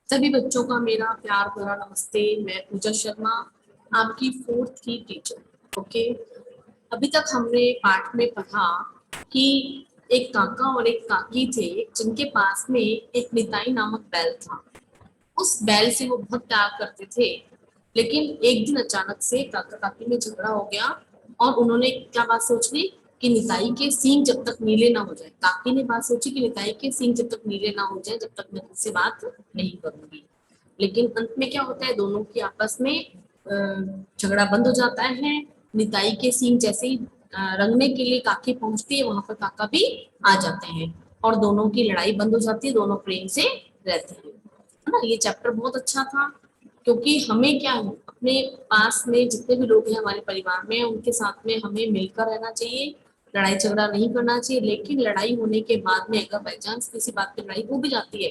सभी बच्चों का मेरा प्यार भरा नमस्ते। मैं पूजा शर्मा, आपकी 4th की टीचर। ओके, अभी तक हमने पाठ में पढ़ा कि एक काका और एक काकी थे जिनके पास में एक निताई नामक बैल था। उस बैल से वो बहुत प्यार करते थे, लेकिन एक दिन अचानक से काका काकी में झगड़ा हो गया और उन्होंने क्या बात सोच ली कि निताई के सींग जब तक नीले ना हो जाए। काकी ने बात सोची कि निताई के सींग जब तक नीले ना हो जाए जब तक मैं तुझसे बात नहीं करूंगी। लेकिन अंत में क्या होता है, दोनों की आपस में झगड़ा बंद हो जाता है। निताई के सींग जैसे ही रंगने के लिए काकी पहुंचती है, वहां पर काका भी आ जाते हैं और दोनों की लड़ाई बंद हो जाती है, दोनों प्रेम से रहते हैं। है ना, ये चैप्टर बहुत अच्छा था क्योंकि हमें क्या है, अपने पास में जितने भी लोग हैं हमारे परिवार में, उनके साथ में हमें मिलकर रहना चाहिए, लड़ाई झगड़ा नहीं करना चाहिए। लेकिन लड़ाई होने के बाद में अगर बाई चांस किसी बात पे लड़ाई हो भी जाती है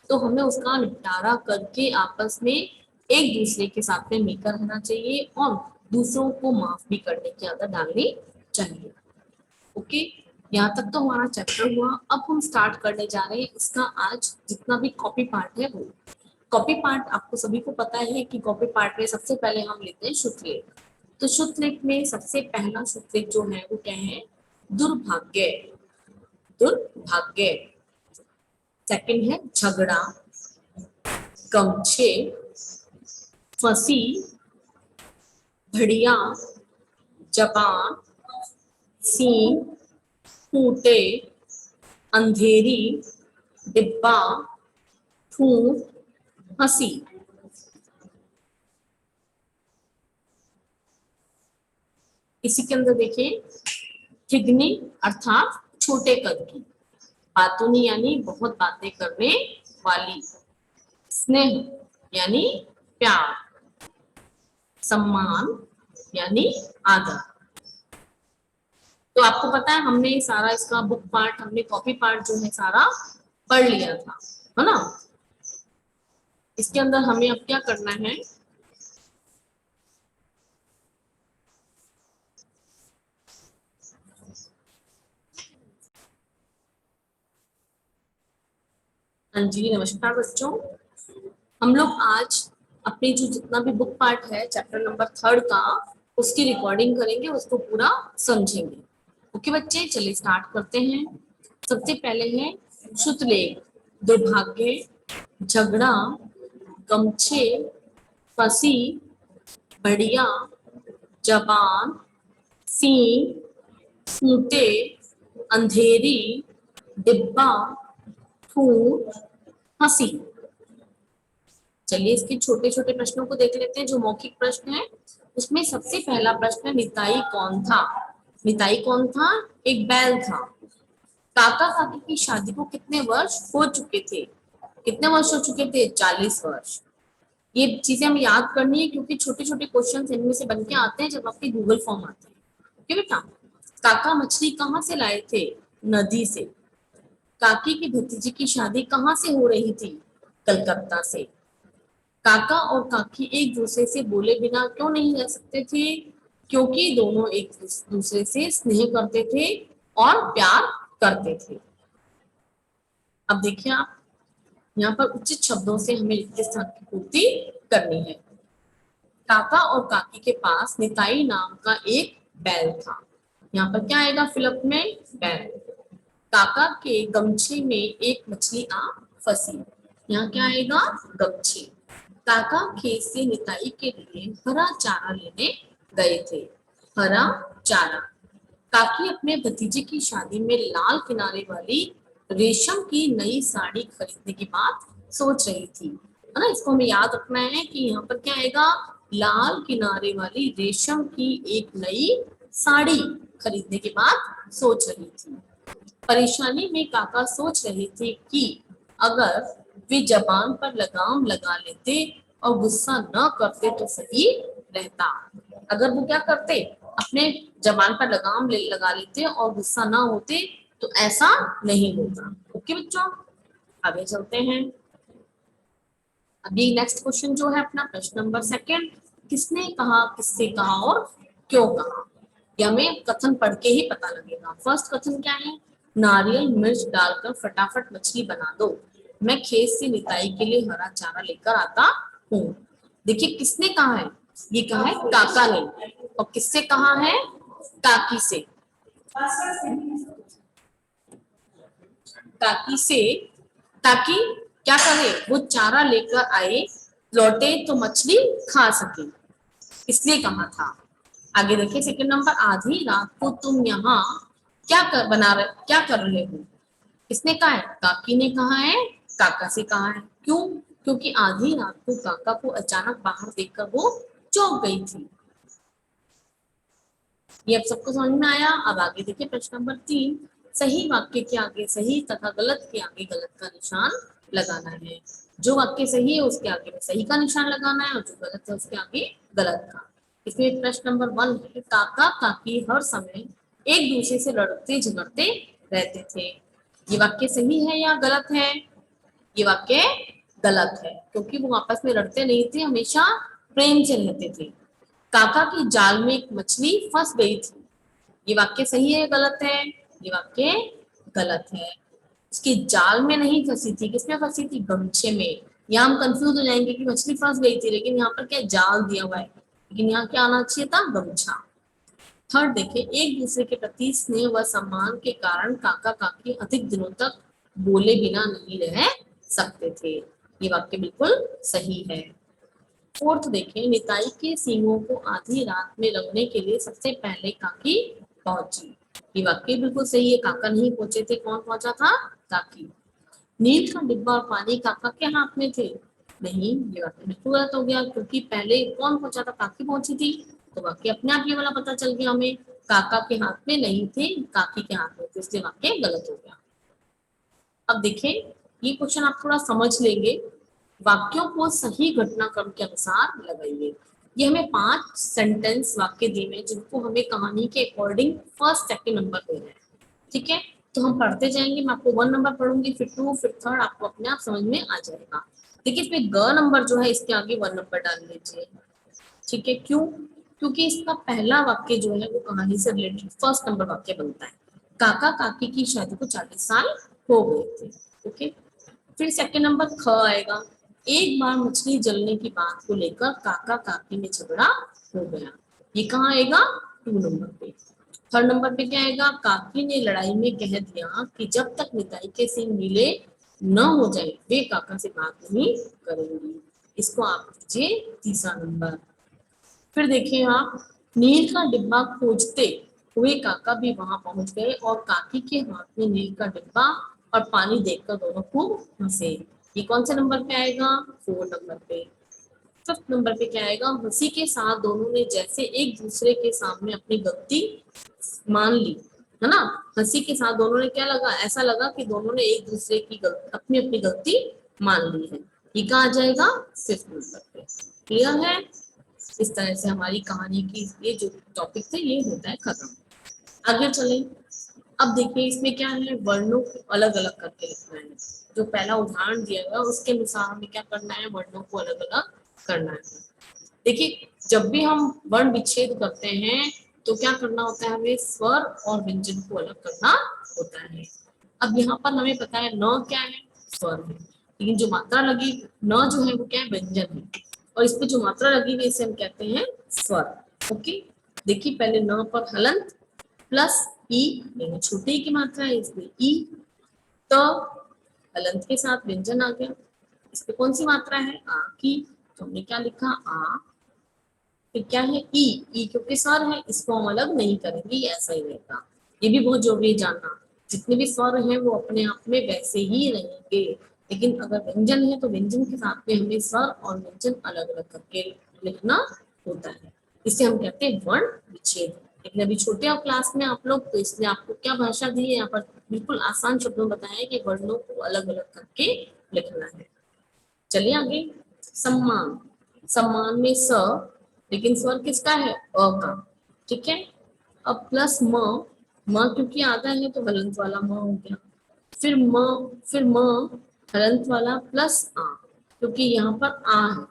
तो हमें उसका निपटारा करके आपस में एक दूसरे के साथ में मिलकर रहना चाहिए और दूसरों को माफ भी करने की आदत डालनी चाहिए। ओके, यहाँ तक तो हमारा चैप्टर हुआ। अब हम स्टार्ट करने जा रहे हैं इसका आज जितना भी कॉपी पार्ट है वो। कॉपी पार्ट आपको सभी को पता है कि कॉपी पार्ट में सबसे पहले हम लेते हैं शुद्धलेख। तो शुद्धलेख में सबसे पहला शुद्धलेख जो है वो क्या है? दुर्भाग्य। दुर्भाग्य। सेकंड है झगड़ा, गमछे, फंसी, बढ़िया, जबान, सींग, खूंटे, अंधेरी, डिब्बा, ठूंठ, हंसी। इसी के अंदर देखिए, ठिगनी अर्थात छोटे कद की, बातूनी यानी बहुत बातें करने वाली, स्नेह यानी प्यार, सम्मान यानी आदर। तो आपको पता है हमने सारा इसका बुक पार्ट, हमने कॉपी पार्ट जो है सारा पढ़ लिया था, है ना। इसके अंदर हमें अब क्या करना है, हाँ जी नमस्कार बच्चों। हम लोग आज अपनी जो जितना भी बुक पार्ट है चैप्टर नंबर 3 का, उसकी रिकॉर्डिंग करेंगे, उसको पूरा समझेंगे। ओके बच्चे, चलिए स्टार्ट करते हैं। सबसे पहले है शुद्धलेख। दुर्भाग्य, झगड़ा, गमछे, फंसी, बढ़िया, जबान, सींग, खूंटे, अंधेरी, डिब्बा, ठूंठ, हंसी। चलिए इसके छोटे छोटे प्रश्नों को देख लेते हैं जो मौखिक प्रश्न है। उसमें सबसे पहला प्रश्न है, निताई कौन था? निताई कौन था? एक बैल था। काका काकी की शादी को कितने वर्ष हो चुके थे? कितने वर्ष हो चुके थे? 40 वर्ष। ये चीजें हमें याद करनी है क्योंकि छोटे छोटे क्वेश्चन इनमें से बन के आते हैं जब आपके गूगल फॉर्म आते हैं। ओके बेटा, काका मछली कहाँ से लाए थे? नदी से। काकी की भतीजी की शादी कहाँ से हो रही थी? कलकत्ता से। काका और काकी एक दूसरे से बोले बिना क्यों नहीं रह सकते थे? क्योंकि दोनों एक दूसरे से स्नेह करते थे और प्यार करते थे। अब देखिए आप, यहाँ पर उचित शब्दों से हमें रिक्त स्थान की पूर्ति करनी है। काका और काकी के पास निताई नाम का एक बैल था। यहाँ पर क्या आएगा फिलअप में? बैल। काका के गमछे में एक मछली आ फंसी। यहाँ क्या आएगा? गमछे। काका खेत से निताई के लिए हरा चारा लेने गए थे। हरा चारा। काकी अपने भतीजे की शादी में लाल किनारे वाली रेशम की नई साड़ी खरीदने की बात सोच रही थी। है ना, इसको हमें याद रखना है कि यहाँ पर क्या आएगा? लाल किनारे वाली रेशम की एक नई साड़ी खरीदने की बात सोच रही थी। परेशानी में काका सोच रहे थे कि अगर वे जबान पर लगाम लगा लेते और गुस्सा न करते तो सही रहता। अगर वो क्या करते, अपने जबान पर लगाम लगा लेते और गुस्सा ना होते तो ऐसा नहीं होता। ओके बच्चों, आगे चलते हैं। अभी नेक्स्ट क्वेश्चन जो है अपना प्रश्न नंबर 2, किसने कहा, किससे कहा और क्यों कहा? या हमें कथन पढ़ के ही पता लगेगा। फर्स्ट कथन क्या है? नारियल मिर्च डालकर फटाफट मछली बना दो। मैं खेत से निताई के लिए हरा चारा लेकर आता हूँ। देखिए किसने कहा है, ये कहा है काका ने, और किससे कहा है, काकी से। काकी से, ताकि क्या करे, वो चारा लेकर आए, लौटे तो मछली खा सके, इसलिए कहा था। आगे देखिए सेकंड नंबर, आधी रात को तुम यहाँ क्या कर रहे हो, किसने कहा है, काकी ने कहा है, काका से कहा है। क्यों, क्योंकि आधी रात को काका को अचानक बाहर देखकर वो चौंक गई थी। ये अब सबको समझ में आया। अब आगे देखिए प्रश्न नंबर 3, सही वाक्य के आगे सही तथा गलत के आगे गलत का निशान लगाना है। जो वाक्य सही है उसके आगे में सही का निशान लगाना है, और जो गलत है उसके आगे गलत का। इसमें प्रश्न नंबर 1 है, काका काकी हर समय एक दूसरे से लड़ते झगड़ते रहते थे। ये वाक्य सही है या गलत है, ये वाक्य गलत है, क्योंकि वो आपस में लड़ते नहीं थे, हमेशा प्रेम से रहते थे। काका की जाल में एक मछली फंस गई थी, ये वाक्य सही है गलत है, ये वाक्य गलत है। उसकी जाल में नहीं फंसी थी, किसमें फंसी थी, गमछे में। यहाँ हम कंफ्यूज हो जाएंगे कि मछली फंस गई थी, लेकिन यहाँ पर क्या जाल दिया हुआ है, लेकिन यहाँ क्या आना चाहिए था, गमछा। थर्ड देखिए, एक दूसरे के प्रति स्नेह व सम्मान के कारण काका काकी अधिक दिनों तक बोले बिना नहीं रह सकते थे, ये वाक्य बिल्कुल सही है। फोर्थ देखिए, निताई के सींगों को आधी रात में रंगने के लिए सबसे पहले काकी पहुंची, ये वाक्य बिल्कुल सही है, काका नहीं पहुंचे थे, कौन पहुंचा था, काकी। नील का डिब्बा और पानी काका के हाथ में थे, नहीं, ये वाक्य बिल्कुल गलत हो गया, क्योंकि पहले कौन पहुंचा था, काकी पहुंची थी, तो वाक्य अपने आप ये वाला पता चल गया हमें, काका के हाथ में नहीं थे, काकी के हाथ में थे, इसलिए वाक्य गलत हो गया। अब देखिए ये क्वेश्चन आप थोड़ा समझ लेंगे, वाक्यों को सही घटनाक्रम के अनुसार लगाइए। ये हमें 5 सेंटेंस वाक्य दिए हैं, जिनको हमें कहानी के अकॉर्डिंग फर्स्ट सेकंड नंबर देना है, ठीक है। तो हम पढ़ते जाएंगे, मैं आपको 1 नंबर पढ़ूंगी, फिर 2, फिर 3, आपको अपने आप समझ में आ जाएगा। देखिए इसमें ग नंबर जो है, इसके आगे 1 नंबर डाल लीजिए, ठीक है। क्यों, क्योंकि इसका पहला वाक्य जो है वो कहानी से रिलेटेड फर्स्ट नंबर वाक्य बनता है। काका काकी की शादी को 40 साल हो गए थे, ओके। फिर सेकंड नंबर ख आएगा, एक बार मछली जलने की बात को लेकर काका काकी में झगड़ा हो गया, ये कहाँ आएगा, 2 नंबर पे। थर्ड नंबर पे क्या आएगा, काकी ने लड़ाई में कह दिया कि जब तक निताई के सींग नीले न हो जाए वे काका से बात नहीं करेंगी, इसको आप लीजिए तीसरा नंबर। फिर देखिए आप, नील का डिब्बा खोजते हुए काका भी वहां पहुंच गए और काकी के हाथ में नील का डिब्बा और पानी देखकर दोनों खूब हंसे, ये कौन से नंबर पे आएगा, 4 नंबर पे। फिफ्थ नंबर पे क्या आएगा, हंसी के साथ दोनों ने जैसे एक दूसरे के सामने अपनी गलती मान ली, है ना। हंसी के साथ दोनों ने क्या लगा, ऐसा लगा कि दोनों ने एक दूसरे की अपनी अपनी गलती मान ली है, ये कहाँ आ जाएगा, 5th नंबर पे। क्लियर है। इस तरह से हमारी कहानी की ये जो टॉपिक थे ये होता है खत्म। आगे चलें। अब देखिए इसमें क्या है, वर्णों को अलग अलग करके लिखना है। जो पहला उदाहरण दिया गया उसके अनुसार हमें क्या करना है, वर्णों को अलग अलग करना है। देखिए जब भी हम वर्ण विच्छेद करते हैं तो क्या करना होता है, हमें स्वर और व्यंजन को अलग करना होता है। अब यहाँ पर हमें पता है न क्या है, स्वर है, लेकिन जो मात्रा लगी न जो है वो क्या है, व्यंजन है, और इस पे जो मात्रा लगी हुई इसे हम कहते हैं स्वर, ओके। देखिए पहले न पर हलंत प्लस ई, यानी छोटे ई की मात्रा है इसलिए ई, तो हलंत के साथ व्यंजन आ गया, इस पे कौन सी मात्रा है, आ की, तो हमने क्या लिखा, आ। फिर क्या है, ई क्योंकि स्वर है, इसको हम अलग नहीं करेंगे, ये ऐसा ही रहेगा। ये भी बहुत जरूरी है जानना, जितने भी स्वर हैं वो अपने आप में वैसे ही रहेंगे, लेकिन अगर व्यंजन है तो व्यंजन के साथ में हमें स्वर और व्यंजन अलग अलग करके लिखना होता है, इसे हम कहते हैं वर्ण विच्छेद। लेकिन अभी छोटे क्लास में आप लोग, तो इसलिए आपको क्या भाषा दी है, यहाँ पर बिल्कुल आसान शब्दों में बताया कि वर्णों को अलग अलग करके लिखना है। चलिए आगे, सम्मान, सम्मान में स, लेकिन स्वर किसका है, अ का, ठीक है। अब प्लस म क्योंकि आधा है तो हलंत वाला म हो गया। फिर म हलंत वाला प्लस आ, क्योंकि यहाँ पर आ है,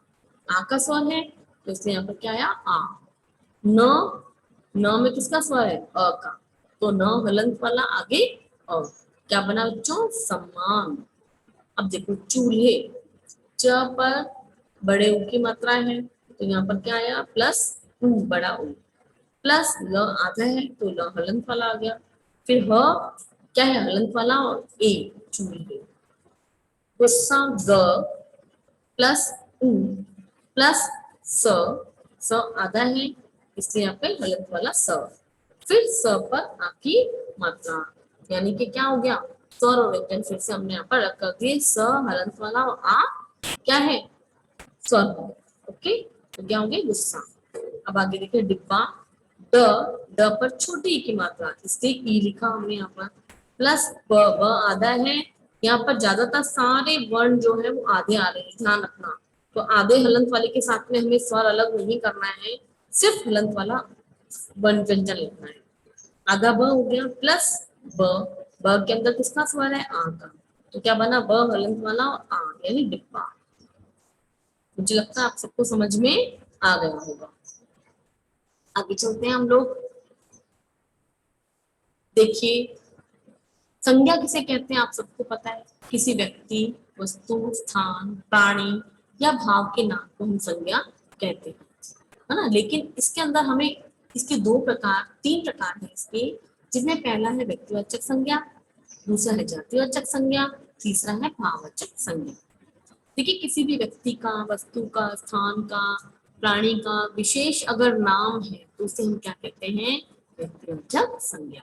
आ का स्वर है तो इसलिए यहाँ पर क्या आया, आ। न, न में किसका स्वर है, अ का, तो न हलंत वाला आगे अ, क्या बना बच्चों, सम्मान। अब देखो चूल्हे, च पर बड़े ऊ की मात्रा है तो यहाँ पर क्या आया प्लस ऊ, बड़ा ऊ, प्लस ल आधा है तो ल हलंत वाला आ गया। फिर ह क्या है हलंत वाला और ए चूल्हे। गुस्सा ग प्लस ऊ प्लस स, स आधा है इसलिए यहाँ पे हलंत वाला स। फिर स पर आपकी मात्रा, यानी कि क्या हो गया स्वर और व्यंजन फिर से हमने यहाँ पर रख कर दिए, स हलंत वाला और आ क्या है स्वर। ओके, तो क्या होंगे गुस्सा। अब आगे देखिए डिब्बा, ड, ड पर छोटी ई की मात्रा इसलिए ई लिखा हमने यहाँ पर, प्लस ब, ब आधा है, यहाँ पर ज्यादातर सारे वर्ण जो है वो आधे आ रहे हैं, ध्यान रखना। तो आधे हलंत वाले के साथ में हमें स्वर अलग नहीं करना है, सिर्फ हलंत वाला वर्ण व्यंजन लिखना है। आधा ब हो गया प्लस ब, ब के अंदर किसका स्वर है आ का, तो क्या बना ब हलंत वाला और आ यानी डिब्बा। मुझे लगता है आप सबको समझ में आ गया होगा। आगे चलते हैं हम लोग। देखिए संज्ञा किसे कहते हैं आप सबको पता है, किसी व्यक्ति वस्तु स्थान प्राणी या भाव के नाम को हम संज्ञा कहते हैं, है ना। लेकिन इसके अंदर हमें इसके दो प्रकार तीन प्रकार है इसके, जिसमें पहला है व्यक्तिवाचक संज्ञा, दूसरा है जातिवाचक संज्ञा, तीसरा है भाववाचक संज्ञा। देखिए किसी भी व्यक्ति का वस्तु का स्थान का प्राणी का विशेष अगर नाम है तो उसे हम क्या कहते हैं व्यक्तिवाचक संज्ञा।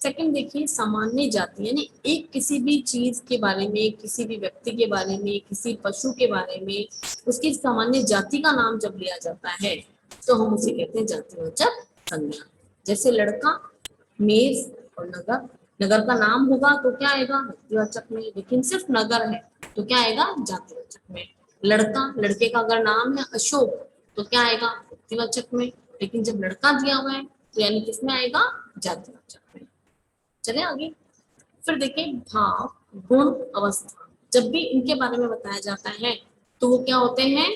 सेकंड देखिए सामान्य जाति, यानी एक किसी भी चीज के बारे में, किसी भी व्यक्ति के बारे में, किसी पशु के बारे में उसकी सामान्य जाति का नाम जब लिया जाता है तो हम उसे कहते हैं जातिवाचक संज्ञा। जैसे लड़का, मेज और नगर, नगर का नाम होगा तो क्या आएगा व्यक्तिवाचक में, लेकिन सिर्फ नगर है तो क्या आएगा जातिवाचक में। लड़का, लड़के का अगर नाम है अशोक तो क्या आएगा व्यक्तिवाचक में, लेकिन जब लड़का दिया हुआ है तो यानी किसमें आएगा जातिवाचक में। चले आगे। फिर देखिए भाव गुण अवस्था, जब भी इनके बारे में बताया जाता है तो वो क्या होते हैं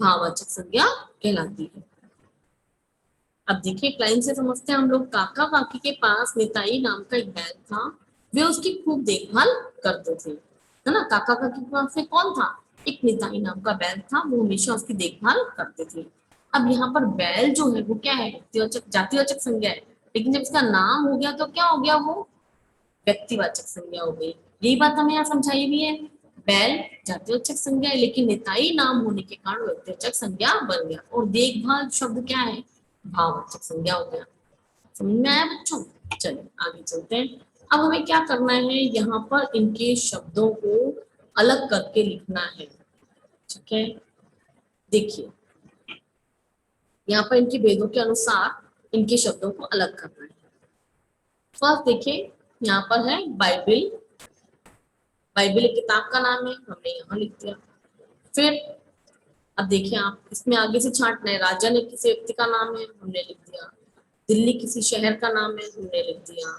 भाववाचक संज्ञा कहलाती है। अब देखिए लाइन से समझते हैं हम लोग। काका काकी के पास निताई नाम का एक बैल था, वे उसकी खूब देखभाल करते थे, है ना। काका काकी के पास में कौन था, एक निताई नाम का बैल था, वो हमेशा उसकी देखभाल करते थे। अब यहाँ पर बैल जो है वो क्या है व्यक्तिवाचक जातिवाचक संज्ञा है, लेकिन जब इसका नाम हो गया तो क्या हो गया वो व्यक्तिवाचक संज्ञा हो गई। यही बात हमें यहाँ समझाई भी है, बैल जातिवाचक संज्ञा है लेकिन निताई नाम होने के कारण व्यक्तिवाचक संज्ञा बन गया, और देखभाल शब्द क्या है भाववाचक संज्ञा हो गया। समझ में आया बच्चों। चलिए आगे चलते हैं। अब हमें क्या करना है, यहाँ पर इनके शब्दों को अलग करके लिखना है, ठीक है। देखिए यहाँ पर इनके भेदों के अनुसार इनके शब्दों को अलग करना है। फर्स्ट देखिए यहाँ पर है बाइबिल, बाइबिल एक किताब का नाम है हमने यहाँ लिख दिया। फिर अब देखिए आप इसमें आगे से छांटना है, राजा ने किसी व्यक्ति का नाम है हमने लिख दिया, दिल्ली किसी शहर का नाम है हमने लिख दिया,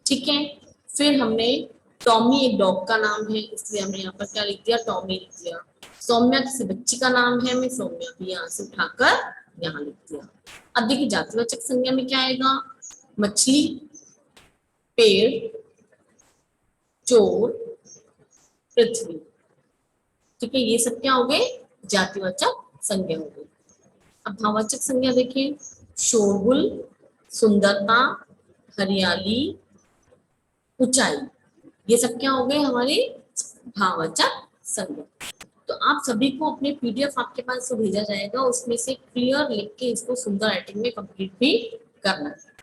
ठीक है। फिर हमने टॉमी एक डॉग का नाम है इसलिए हमने यहाँ पर क्या लिख दिया टॉमी लिख दिया। सौम्या किसी बच्ची का नाम है, मैं सौम्या भी यहाँ से उठाकर यहाँ लिख दिया। अब देखिए जातिवाचक संज्ञा में क्या आएगा, मछली, पेड़, चोर, पृथ्वी, ठीक है। ये सब क्या हो गए जातिवाचक संज्ञा हो गई। अब भाववाचक संज्ञा देखिए शोरगुल, सुंदरता, हरियाली, ऊंचाई, ये सब क्या हो गए हमारे भाववाचक संज्ञा। तो आप सभी को अपने पीडीएफ आपके पास से भेजा जाएगा, उसमें से क्लियर लिख के इसको सुंदर राइटिंग में कंप्लीट भी करना है।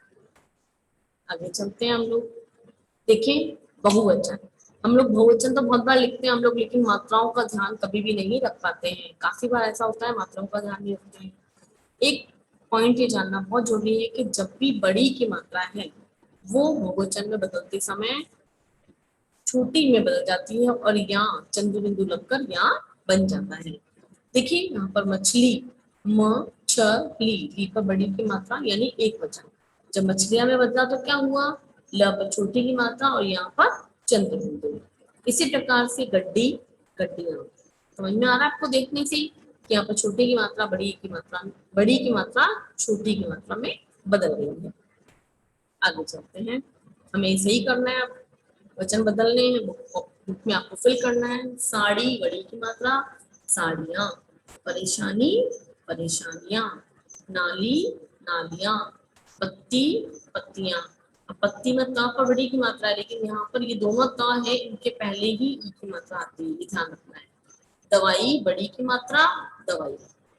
आगे चलते हैं हम लोग। देखिए बहुवचन, हम लोग बहुवचन तो बहुत बार लिखते हैं हम लोग, लेकिन मात्राओं का ध्यान कभी भी नहीं रख पाते हैं। काफी बार ऐसा होता है मात्राओं का ध्यान नहीं रखते हैं। एक पॉइंट ये जानना बहुत जरूरी है कि जब भी बड़ी की मात्रा है वो बहुवचन में बदलते समय छोटी में बदल जाती है और यहाँ चंद्र बिंदु लगकर यहाँ बन जाता है। देखिए यहाँ पर मछली, म छ ली पर बड़ी की मात्रा यानी एक वचन, जब मछलियां में बदला तो क्या हुआ ल पर छोटी की मात्रा और यहाँ पर चंद्र बिंदु। इसी प्रकार से गड्डी, गड्डियां, समझ में आ रहा है आपको देखने से कि यहाँ पर छोटी की मात्रा बड़ी की मात्रा, बड़ी की मात्रा छोटी की मात्रा में बदल गई है। आगे चलते हैं, हमें सही करना है, वचन बदलने हैं, बुक में आपको फिल करना है। साड़ी, बड़ी की मात्रा, साड़ियाँ। परेशानी, परेशानियाँ। नाली, नालियाँ। पत्ती, पत्तियाँ। अब पत्ती में त पर बड़ी की मात्रा है, लेकिन यहाँ पर ये दोनों त है, इनके पहले ही ई की मात्रा आती है, ये ध्यान रखना है। दवाई, बड़ी की मात्रा, दवाई।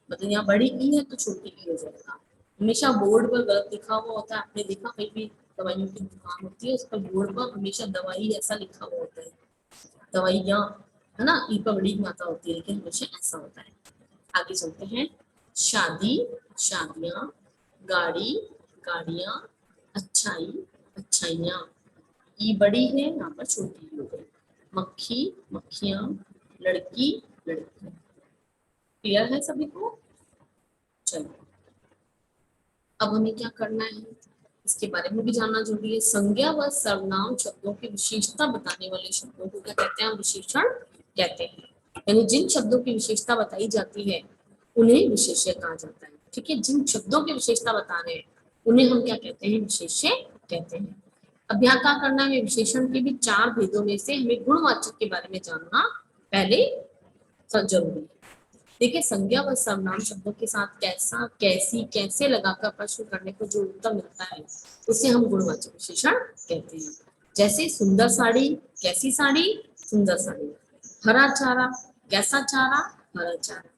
मतलब यहाँ बड़ी ई है तो छोटी ई हो जाएगा। हमेशा बोर्ड पर गलत लिखा हुआ होता है, आपने देखा कहीं भी दवाइयों की दुकान होती है, उस पर बोर्ड पर हमेशा दवाई ऐसा लिखा हुआ होता है, दवाइयाँ, है ना, ई पर बड़ी की मात्रा होती है, लेकिन हमेशा ऐसा होता है। आगे चलते हैं। शादी, शादियाँ। गाड़ी, गाड़ियाँ। अच्छाई, अच्छाइयाँ। ई बड़ी है, यहाँ पर छोटी हो गई। मक्खी, मक्खियाँ। लड़की, लड़की। क्लियर है सभी को? चलो, अब हमें क्या करना है, इसके बारे में भी जानना जरूरी है। संज्ञा व सर्वनाम शब्दों की विशेषता बताने वाले शब्दों को क्या कहते हैं? विशेषण कहते हैं। यानी जिन शब्दों की विशेषता बताई जाती है उन्हें विशेष्य कहा जाता है। ठीक है, जिन शब्दों की विशेषता बता रहे हैं उन्हें हम क्या कहते हैं? विशेष्य कहते हैं। अब यहाँ क्या करना है, विशेषण के भी 4 भेदों में से हमें गुणवाचक के बारे में जानना पहले जरूरी है। देखिए, संज्ञा व सर्वनाम शब्दों के साथ कैसा, कैसी, कैसे लगाकर प्रश्न करने को जो उत्तर मिलता है उसे हम गुणवाचक विशेषण कहते हैं। जैसे सुंदर साड़ी, कैसी साड़ी, सुंदर साड़ी। हरा चारा, कैसा चारा, हरा चारा।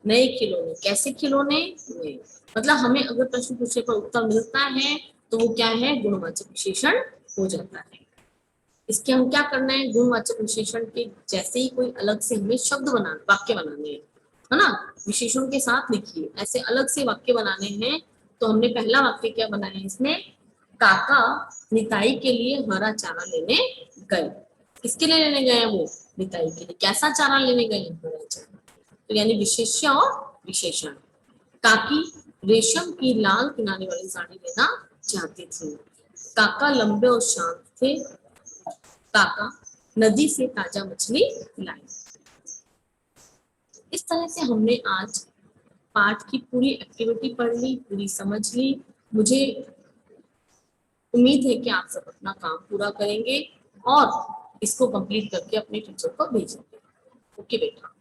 नए खिलौने, कैसे खिलौने, नए। मतलब हमें अगर प्रश्न पूछने पर उत्तर मिलता है तो वो क्या है? गुणवाचक विशेषण हो जाता है। इसके हम क्या करना है, गुणवाचक विशेषण के जैसे ही कोई अलग से हमें शब्द बनाना, वाक्य बनाने हैं, है ना, विशेषण के साथ लिखिए। ऐसे अलग से वाक्य बनाने हैं तो हमने पहला वाक्य क्या बनाया है इसमें? काका निताई के लिए हरा चारा लेने गए। किसके लिए लेने गए हैं वो? निताई के लिए। कैसा चारा लेने गए हैं? हरा चारा। तो यानी विशेष्य और विशेषण। काकी रेशम की लाल किनारे वाली साड़ी लेना चाहती थी। काका लंबे और शांत थे। काका नदी से ताजा मछली लाई। इस तरह से हमने आज पाठ की पूरी एक्टिविटी पढ़ ली, पूरी समझ ली। मुझे उम्मीद है कि आप सब अपना काम पूरा करेंगे और इसको कंप्लीट करके अपने टीचर को भेजेंगे। ओके बेटा।